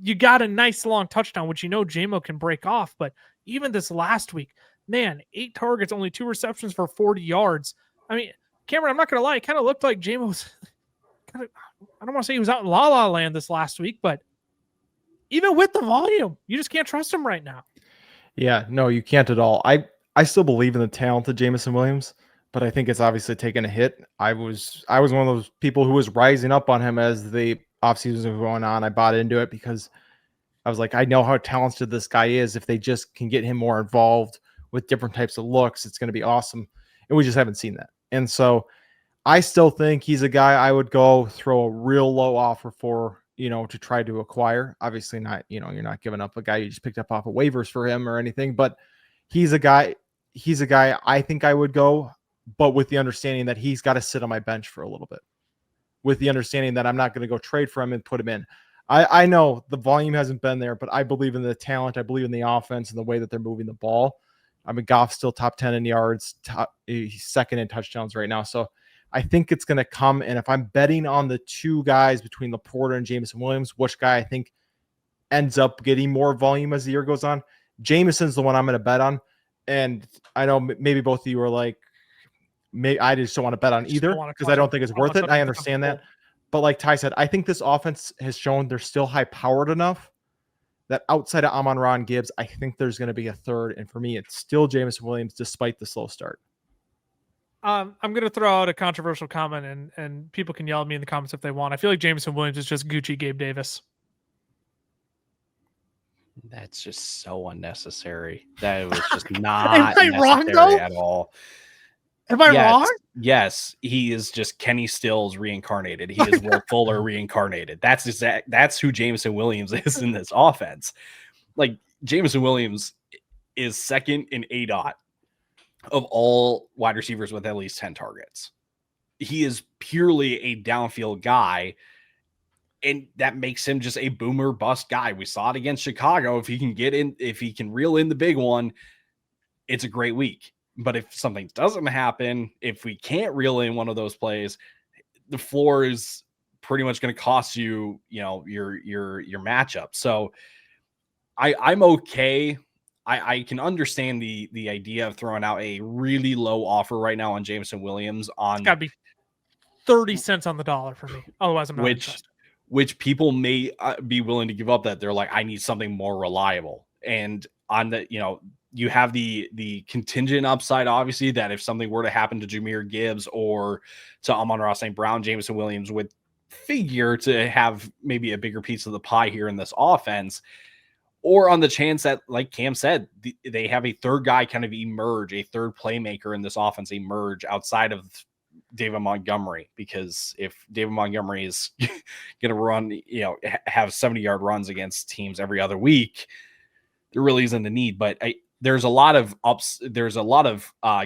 You got a nice long touchdown, which JMO can break off. But even this last week, man, 8 targets, only 2 receptions for 40 yards. I mean, Cameron, I'm not going to lie, it kind of looked like JMO's I don't want to say he was out in La La Land this last week, but even with the volume, you just can't trust him right now. Yeah, no, you can't at all. I still believe in the talent of Jameson Williams, but I think it's obviously taken a hit. I was one of those people who was rising up on him as the offseason was going on. I bought into it because I was like, I know how talented this guy is. If they just can get him more involved with different types of looks, it's going to be awesome. And we just haven't seen that. And so I still think he's a guy I would go throw a real low offer for, to try to acquire. Obviously not, you're not giving up a guy you just picked up off of waivers for him or anything, but he's a guy I think I would go, but with the understanding that he's got to sit on my bench for a little bit, with the understanding that I'm not going to go trade for him and put him in. I know the volume hasn't been there, but I believe in the talent. I believe in the offense and the way that they're moving the ball. I mean, Goff's still top 10 in yards, he's second in touchdowns right now. So I think it's going to come. And if I'm betting on the 2 guys between Laporta and Jameson Williams, which guy I think ends up getting more volume as the year goes on, Jameson's the one I'm going to bet on. And I know maybe both of you are like, I just don't want to bet on either because I don't think it's worth it. I understand that. But like Ty said, I think this offense has shown they're still high-powered enough that outside of Amon-Ra and Gibbs, I think there's going to be a third. And for me, it's still Jameson Williams despite the slow start. I'm going to throw out a controversial comment, and people can yell at me in the comments if they want. I feel like Jameson Williams is just Gucci Gabe Davis. That's just so unnecessary. That was just not Am I wrong, though? At all. Am I wrong? Yes, he is just Kenny Stills reincarnated. He is Will Fuller reincarnated. That's who Jameson Williams is in this offense. Like, Jameson Williams is second in ADOT of all wide receivers with at least 10 targets. He is purely a downfield guy, and that makes him just a boomer bust guy. We saw it against Chicago. If he can reel in the big one, it's a great week. But if something doesn't happen, if we can't reel in one of those plays, the floor is pretty much going to cost you, your matchup. So I'm okay. I can understand the idea of throwing out a really low offer right now on Jameson Williams. It's got to be 30 cents on the dollar for me. Otherwise, I'm not interested. Which people may be willing to give up, that they're like, I need something more reliable. And on the, you have the contingent upside, obviously, that if something were to happen to Jahmyr Gibbs or to Amon-Ra St. Brown, Jameson Williams would figure to have maybe a bigger piece of the pie here in this offense, or on the chance that, like Cam said, they have a third guy kind of emerge, a third playmaker in this offense emerge outside of David Montgomery, because if David Montgomery is going to run, have 70-yard runs against teams every other week, there really isn't a need. But there's a lot of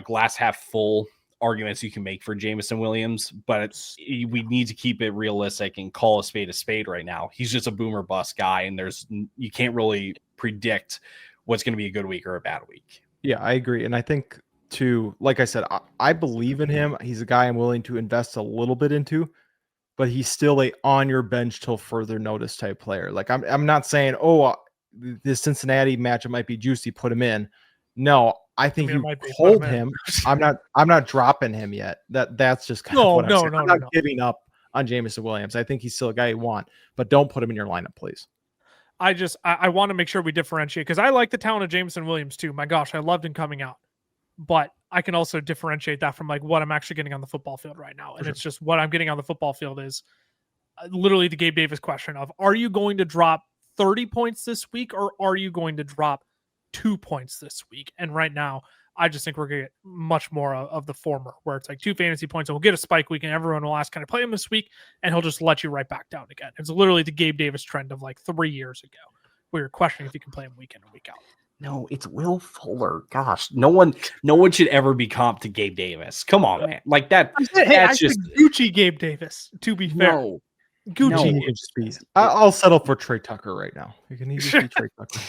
glass half full arguments you can make for Jameson Williams, but we need to keep it realistic and call a spade right now. He's just a boomer bust guy, and you can't really predict what's going to be a good week or a bad week. Yeah, I agree. And I think like I said, I believe in him. He's a guy I'm willing to invest a little bit into, but he's still a on your bench till further notice type player. Like I'm not saying, this Cincinnati matchup might be juicy, put him in. No, I think you hold him. I'm not dropping him yet. That's just kind of what I'm saying. I'm not giving up on Jameson Williams. I think he's still a guy you want, but don't put him in your lineup, please. I want to make sure we differentiate, because I like the talent of Jameson Williams too. My gosh, I loved him coming out. But I can also differentiate that from like what I'm actually getting on the football field right now. And it's just what I'm getting on the football field is literally the Gabe Davis question of, are you going to drop 30 points this week, or are you going to drop 2 points this week? And right now, I just think we're going to get much more of the former, where it's like 2 fantasy points and we'll get a spike week and everyone will ask, can I play him this week? And he'll just let you right back down again. It's literally the Gabe Davis trend of like 3 years ago, where you're questioning if you can play him week in and week out. No, it's Will Fuller. Gosh, no one should ever be comped to Gabe Davis. Come on, man. Like that. That's just Gucci Gabe Davis, to be fair. No. Gucci. I'll settle for Trey Tucker right now. You can easily be Trey Tucker.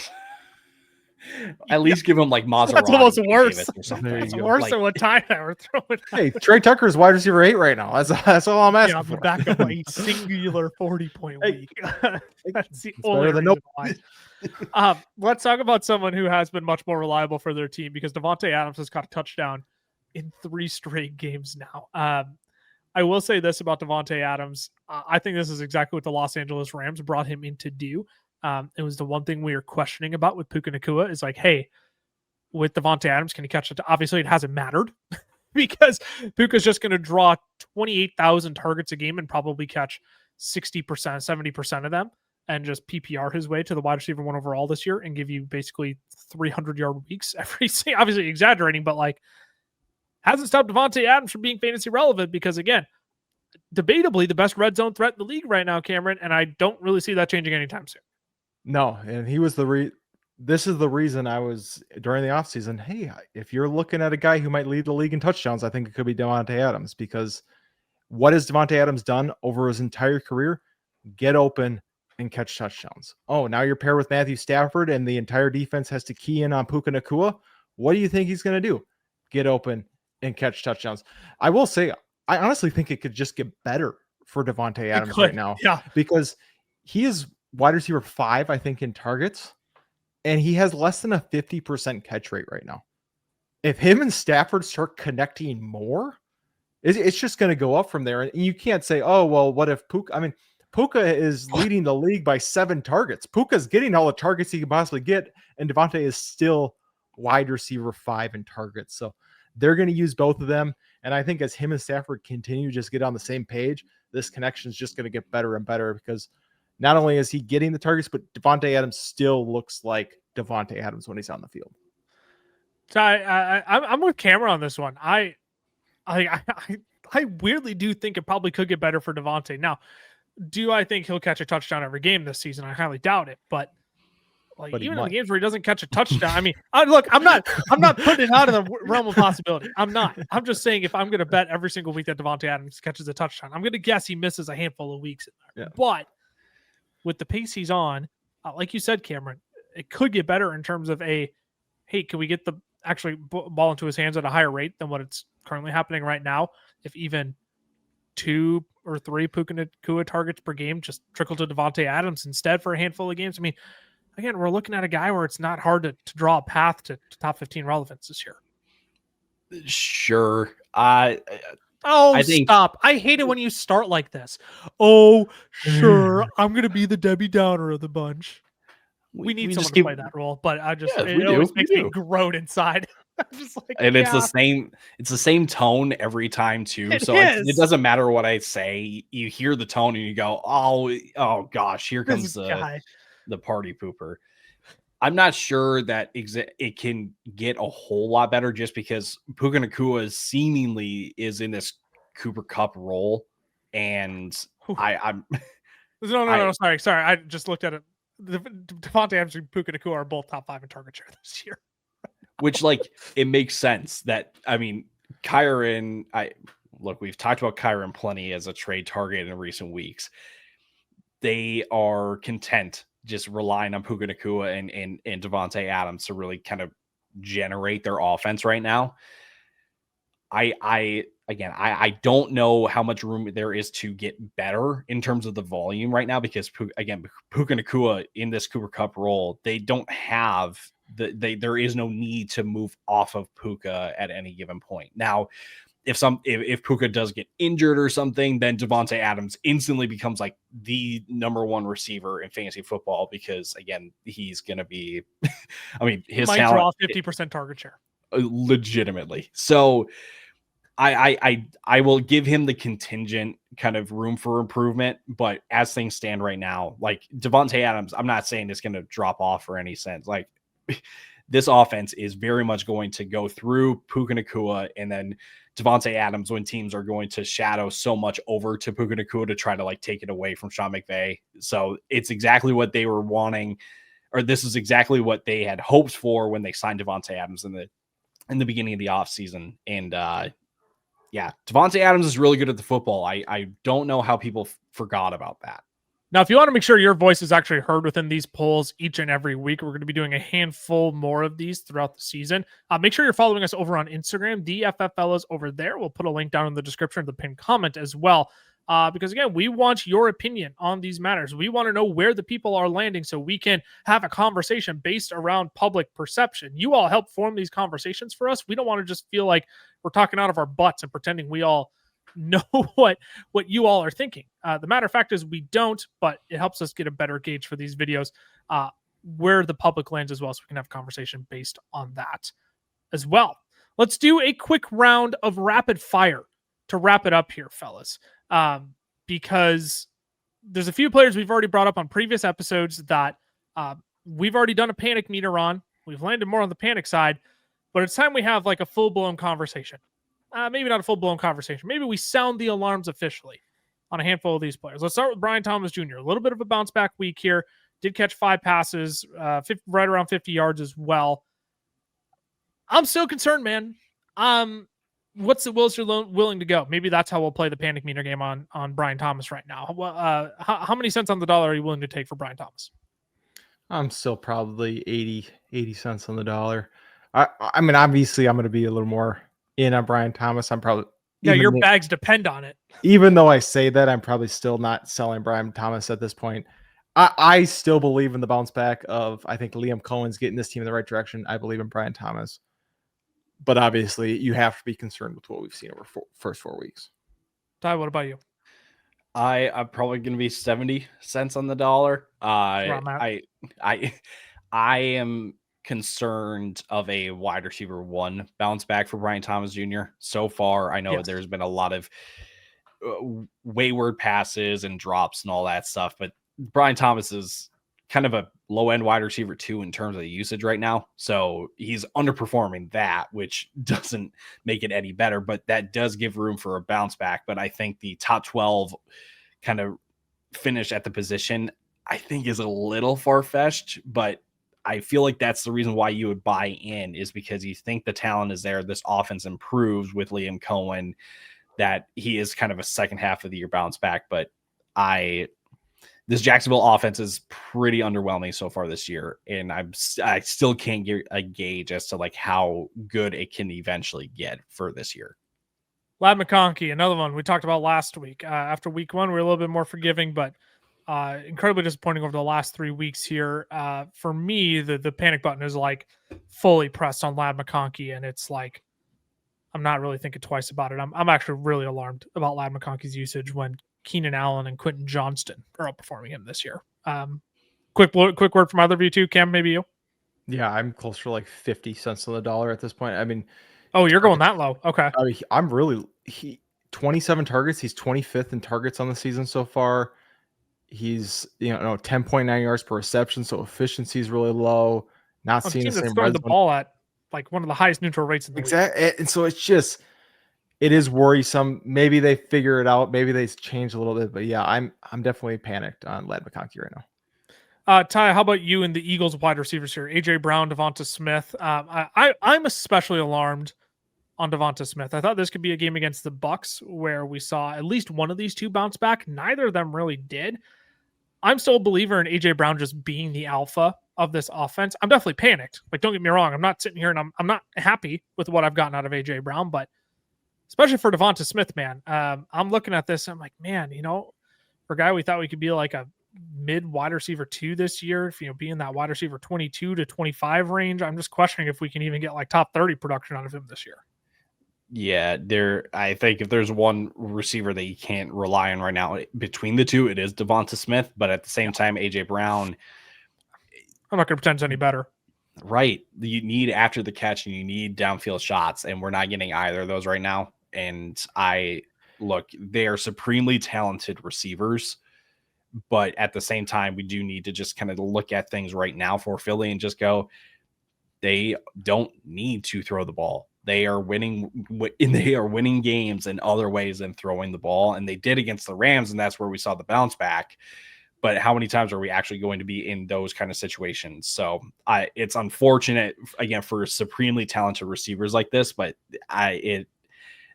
At least give him like Maserati. That's almost worse. It's worse than what Ty and I were throwing. Hey, Trey Tucker's wide receiver 8 right now. That's all I'm asking for. On the back of a singular 40-point week. That's the only than reason why. Let's talk about someone who has been much more reliable for their team, because Davante Adams has caught a touchdown in 3 straight games now. I will say this about Davante Adams. I think this is exactly what the Los Angeles Rams brought him in to do. It was the one thing we were questioning about with Puka Nacua is like, hey, with Davante Adams, can he catch it? Obviously, it hasn't mattered because Puka's just going to draw 28,000 targets a game and probably catch 60%, 70% of them, and just PPR his way to the wide receiver 1 overall this year and give you basically 300-yard weeks every. Obviously exaggerating, but like hasn't stopped Davante Adams from being fantasy relevant, because again, debatably the best red zone threat in the league right now, Cameron, and I don't really see that changing anytime soon. No, and he was this is the reason I was during the offseason, hey, if you're looking at a guy who might lead the league in touchdowns, I think it could be Davante Adams, because what has Davante Adams done over his entire career? Get open and catch touchdowns. Oh, now you're paired with Matthew Stafford and the entire defense has to key in on Puka Nacua. What do you think he's going to do? Get open and catch touchdowns. I will say, I honestly think it could just get better for Davante Adams right now. Yeah. Because he is wide receiver 5, I think, in targets, and he has less than a 50% catch rate right now. If him and Stafford start connecting more, it's just going to go up from there. And you can't say, oh, well, what if Puka? I mean, Puka is leading the league by 7 targets. Puka's getting all the targets he can possibly get, and Davante is still wide receiver 5 in targets. So they're going to use both of them. And I think as him and Stafford continue to just get on the same page, this connection is just going to get better and better, because not only is he getting the targets, but Davante Adams still looks like Davante Adams when he's on the field. So I'm with Cameron on this one. I weirdly do think it probably could get better for Davante. Now, do I think he'll catch a touchdown every game this season? I highly doubt it, but even in the games where he doesn't catch a touchdown, I mean, look, I'm not putting it out of the realm of possibility. I'm not. I'm just saying, if I'm going to bet every single week that Davante Adams catches a touchdown, I'm going to guess he misses a handful of weeks in there. Yeah. But with the pace he's on, like you said, Cameron, it could get better in terms of hey, can we get the actually ball into his hands at a higher rate than what it's currently happening right now? If even 2 or 3 Puka Nacua targets per game just trickle to Davante Adams instead for a handful of games. I mean, again, we're looking at a guy where it's not hard to draw a path to top 15 relevance this year. Sure. Stop. I hate it when you start like this. Oh, sure. I'm going to be the Debbie Downer of the bunch. We need someone to play that role, but it always makes me groan inside. I'm just like, and yeah, it's the same tone every time too. it So it is. doesn't matter what I say. You hear the tone and you go, oh gosh, here This comes guy. the party pooper. I'm not sure that it can get a whole lot better just because Puka Nacua seemingly is in this Cooper Cup role. And I'm No. Sorry. I just looked at it. Davante Adams and Puka Nacua are both top 5 in target share this year. which like it makes sense that Kyron. We've talked about Kyron plenty as a trade target in recent weeks. They are content just relying on Puka Nacua and Davante Adams to really kind of generate their offense right now. I don't know how much room there is to get better in terms of the volume right now because Puka Nacua in this Cooper Cup role, they don't have there is no need to move off of Puka at any given point. Now, if Puka does get injured or something, then Davante Adams instantly becomes like the number one receiver in fantasy football because again, he's going to be, his might talent draw 50% target share. Legitimately. So I will give him the contingent kind of room for improvement, but as things stand right now, like Davante Adams, I'm not saying it's going to drop off for any sense. Like this offense is very much going to go through Puka Nacua and then Davante Adams when teams are going to shadow so much over to Puka Nacua to try to like take it away from Sean McVay. So it's exactly what they were wanting, or this is exactly what they had hoped for when they signed Davante Adams in the beginning of the offseason. And Davante Adams is really good at the football. I don't know how people forgot about that. Now, if you want to make sure your voice is actually heard within these polls each and every week, we're going to be doing a handful more of these throughout the season. Make sure you're following us over on Instagram, DFFfellas over there. We'll put a link down in the description of the pinned comment as well. Because again, we want your opinion on these matters. We want to know where the people are landing so we can have a conversation based around public perception. You all help form these conversations for us. We don't want to just feel like we're talking out of our butts and pretending we all know what you all are thinking. The matter of fact is we don't, but it helps us get a better gauge for these videos where the public lands as well, so we can have a conversation based on that as well. Let's do a quick round of rapid fire to wrap it up here, fellas, because there's a few players we've already brought up on previous episodes that we've already done a panic meter on. We've landed more on the panic side, but it's time we have like a full-blown conversation. Maybe not a full-blown conversation. Maybe we sound the alarms officially on a handful of these players. Let's start with Brian Thomas Jr. A little bit of a bounce-back week here. Did catch 5 passes, right around 50 yards as well. I'm still concerned, man. What's the wheels you're willing to go? Maybe that's how we'll play the panic meter game on Brian Thomas right now. How many cents on the dollar are you willing to take for Brian Thomas? I'm still probably 80 cents on the dollar. I mean, obviously, I'm going to be a little more in on Brian Thomas. I'm probably your bags depend on it. Even though I say that, I'm probably still not selling Brian Thomas at this point. I still believe in the bounce back of, I think Liam Cohen's getting this team in the right direction. I believe in Brian Thomas. But obviously, you have to be concerned with what we've seen over first 4 weeks. Ty, what about you? I'm probably going to be 70 cents on the dollar. I am concerned of a wide receiver 1 bounce back for Brian Thomas Jr. So far, I know there's been a lot of wayward passes and drops and all that stuff, but Brian Thomas is kind of a low-end wide receiver 2 in terms of the usage right now. So he's underperforming that, which doesn't make it any better, but that does give room for a bounce back. But I think the top 12 kind of finish at the position, I think is a little far-fetched, but I feel like that's the reason why you would buy in, is because you think the talent is there. This offense improves with Liam Cohen, that he is kind of a second half of the year bounce back. But this Jacksonville offense is pretty underwhelming so far this year. And I still can't get a gauge as to like how good it can eventually get for this year. Ladd McConkey, another one we talked about last week. After week 1, we were a little bit more forgiving, but incredibly disappointing over the last 3 weeks here. For me, the panic button is like fully pressed on Ladd McConkey, and it's like I'm not really thinking twice about it. I'm actually really alarmed about Ladd McConkey's usage when Keenan Allen and Quentin Johnston are outperforming him this year. Quick word from either of you too. Cam, maybe you? Yeah, I'm closer to like 50 cents on the dollar at this point. I mean, Oh, you're going that low. Okay. I mean, I'm really 27 targets. He's 25th in targets on the season so far. He's 10.9 yards per reception, so efficiency is really low. Not A seeing the team that's same throwing red the zone. ball at like one of the highest neutral rates in the league. Exactly, and so it is worrisome. Maybe they figure it out. Maybe they change a little bit, but yeah, I'm definitely panicked on Ladd McConkey right now. Ty, how about you and the Eagles wide receivers here? AJ Brown, Devonta Smith. I'm especially alarmed on Devonta Smith. I thought this could be a game against the Bucks where we saw at least one of these two bounce back. Neither of them really did. I'm still a believer in AJ Brown just being the alpha of this offense. I'm definitely panicked. Like, don't get me wrong. I'm not sitting here and I'm not happy with what I've gotten out of AJ Brown, but especially for Devonta Smith, man, I'm looking at this. I'm like, man, for a guy we thought we could be like a mid wide receiver 2 this year, be in that wide receiver 22 to 25 range. I'm just questioning if we can even get like top 30 production out of him this year. Yeah, I think if there's one receiver that you can't rely on right now between the two, it is Devonta Smith. But at the same time, AJ Brown, I'm not going to pretend it's any better. Right. You need after the catch and you need downfield shots, and we're not getting either of those right now. And they are supremely talented receivers. But at the same time, we do need to just kind of look at things right now for Philly and just go, they don't need to throw the ball. They are winning games in other ways than throwing the ball. And they did against the Rams, and that's where we saw the bounce back. But how many times are we actually going to be in those kind of situations? So it's unfortunate, again, for supremely talented receivers like this, but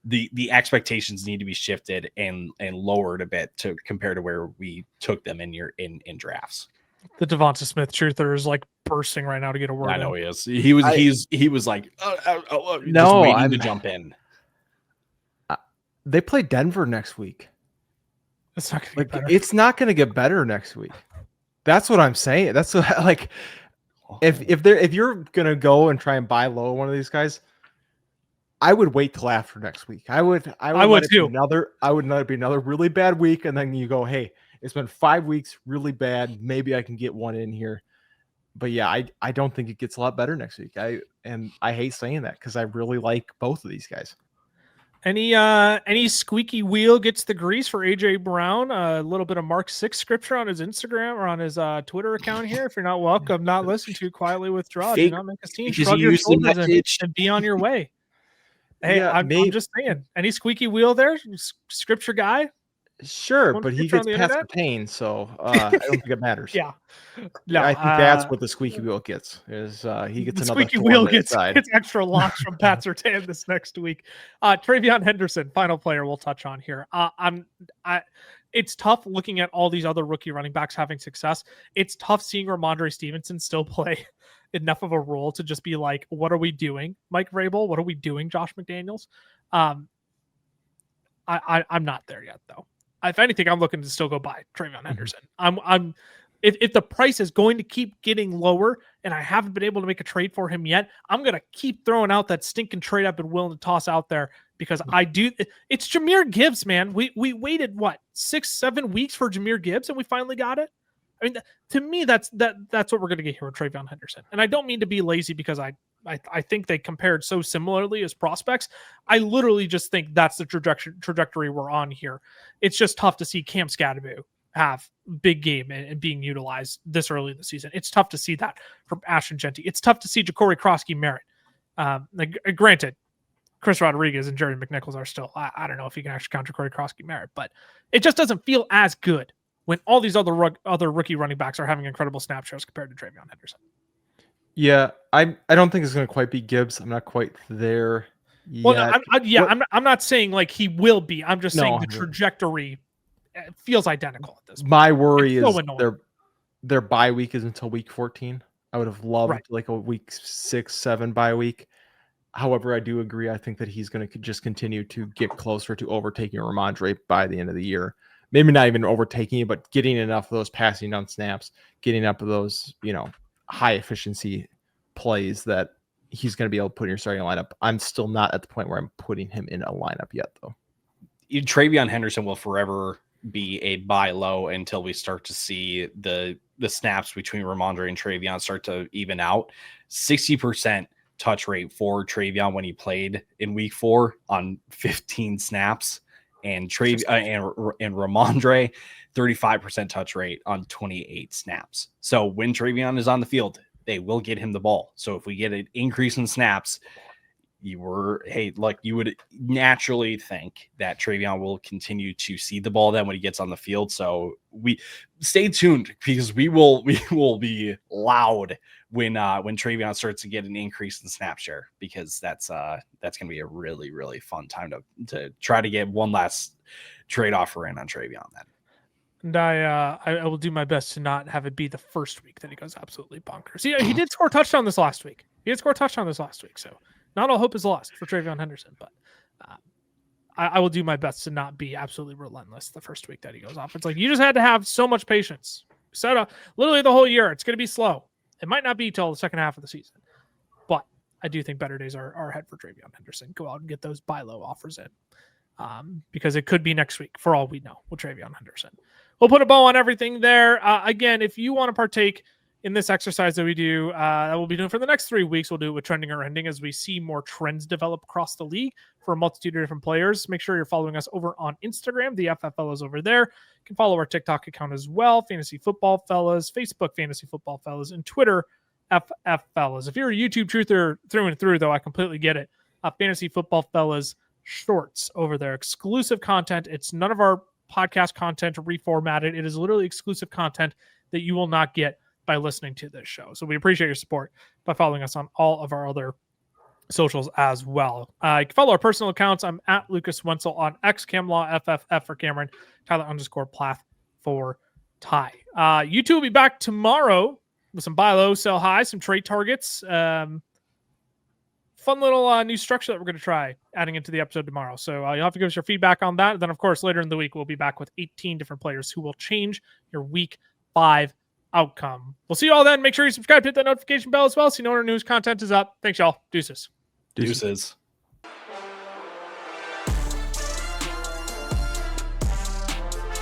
the expectations need to be shifted and lowered a bit to compare to where we took them in drafts. The Devonta Smith truther is like bursting right now to get a word. I know he is. He was like, no, waiting to jump in. They play Denver next week. It's not going to get better. It's not going to get better next week. That's what I'm saying. That's what, like, if you're going to go and try and buy low one of these guys, I would wait till after next week. I would too. I would let it be another really bad week, and then you go, hey, it's been 5 weeks really bad. Maybe I can get one in here. But yeah, I don't think it gets a lot better next week. I hate saying that because I really like both of these guys. Any squeaky wheel gets the grease for AJ Brown. A little bit of Mark 6 scripture on his Instagram or on his Twitter account here. If you're not welcome, not listen to, quietly withdraw. Do not make a scene. Shrug your shoulders and be on your way. Hey, yeah, I'm just saying. Any squeaky wheel there? Scripture guy? Sure, but he gets past the pain, so I don't think it matters. Yeah. No, I think that's what the squeaky wheel gets. Is he gets the another squeaky wheel gets extra locks from Pat Surtain this next week. Travion Henderson, final player we'll touch on here. It's tough looking at all these other rookie running backs having success. It's tough seeing Ramondre Stevenson still play enough of a role to just be like, what are we doing, Mike Vrabel? What are we doing, Josh McDaniels? I'm not there yet, though. If anything, I'm looking to still go buy Travion Henderson. If the price is going to keep getting lower and I haven't been able to make a trade for him yet, I'm going to keep throwing out that stinking trade I've been willing to toss out there because it's Jahmyr Gibbs, man. We waited 6-7 weeks for Jahmyr Gibbs and we finally got it. I mean, to me, that's what we're going to get here with Travion Henderson. And I don't mean to be lazy because I think they compared so similarly as prospects. I literally just think that's the trajectory we're on here. It's just tough to see Cam Skattebo have big game and being utilized this early in the season. It's tough to see that from Ashton Genty. It's tough to see Ja'Cory Krosky-Merritt. Granted, Chris Rodriguez and Jerry McNichols are still, I don't know if you can actually count Ja'Cory Krosky-Merritt, but it just doesn't feel as good when all these other rookie running backs are having incredible snap shares compared to Travion Henderson. Yeah, I don't think it's going to quite be Gibbs. I'm not quite there yet. Well, no, I'm not saying like he will be. I'm just saying the trajectory feels identical at this point. My worry is their bye week is until week 14. I would have loved like a week 6-7 bye week. However, I do agree. I think that he's going to just continue to get closer to overtaking Ramondre by the end of the year. Maybe not even overtaking it, but getting enough of those passing down snaps, getting up of those, high efficiency plays that he's going to be able to put in your starting lineup. I'm still not at the point where I'm putting him in a lineup yet, though. Travion Henderson will forever be a buy low until we start to see the snaps between Ramondre and Travion start to even out. 60% touch rate for Travion when he played in week 4 on 15 snaps, and and Ramondre 35% touch rate on 28 snaps. So when Travion is on the field, they will get him the ball. So if we get an increase in snaps, you would naturally think that Travion will continue to see the ball then when he gets on the field. So we stay tuned, because we will be loud when Travion starts to get an increase in snap share, because that's going to be a really, really fun time to try to get one last trade offer in on Travion then. And I will do my best to not have it be the first week that he goes absolutely bonkers. Yeah, he did score a touchdown this last week. So not all hope is lost for Travion Henderson, but I will do my best to not be absolutely relentless the first week that he goes off. It's like, you just had to have so much patience. Set up literally the whole year. It's going to be slow. It might not be till the second half of the season, but I do think better days are ahead for Travion Henderson. Go out and get those buy low offers in, because it could be next week for all we know with Travion Henderson. We'll put a bow on everything there. Again, if you want to partake in this exercise that we do, that we'll be doing for the next 3 weeks, we'll do it with trending or ending as we see more trends develop across the league for a multitude of different players. Make sure you're following us over on Instagram. The FF Fellas over there. You can follow our TikTok account as well, Fantasy Football Fellas, Facebook Fantasy Football Fellas, and Twitter FF Fellas. If you're a YouTube truther through and through, though, I completely get it. Fantasy Football Fellas shorts over there. Exclusive content. It's none of our podcast content reformatted. It is literally exclusive content that you will not get by listening to this show. So we appreciate your support by following us on all of our other socials as well. You can follow our personal accounts. I'm at Lucas Wenzel on X, Camlaw FFF for Cameron, Tyler _Plath for Ty. YouTube will be back tomorrow with some buy low, sell high, some trade targets. Fun little new structure that we're going to try adding into the episode tomorrow. So you'll have to give us your feedback on that. And then, of course, later in the week, we'll be back with 18 different players who will change your week 5 outcome. We'll see you all then. Make sure you subscribe, hit that notification bell as well so you know when our news content is up. Thanks, y'all. Deuces.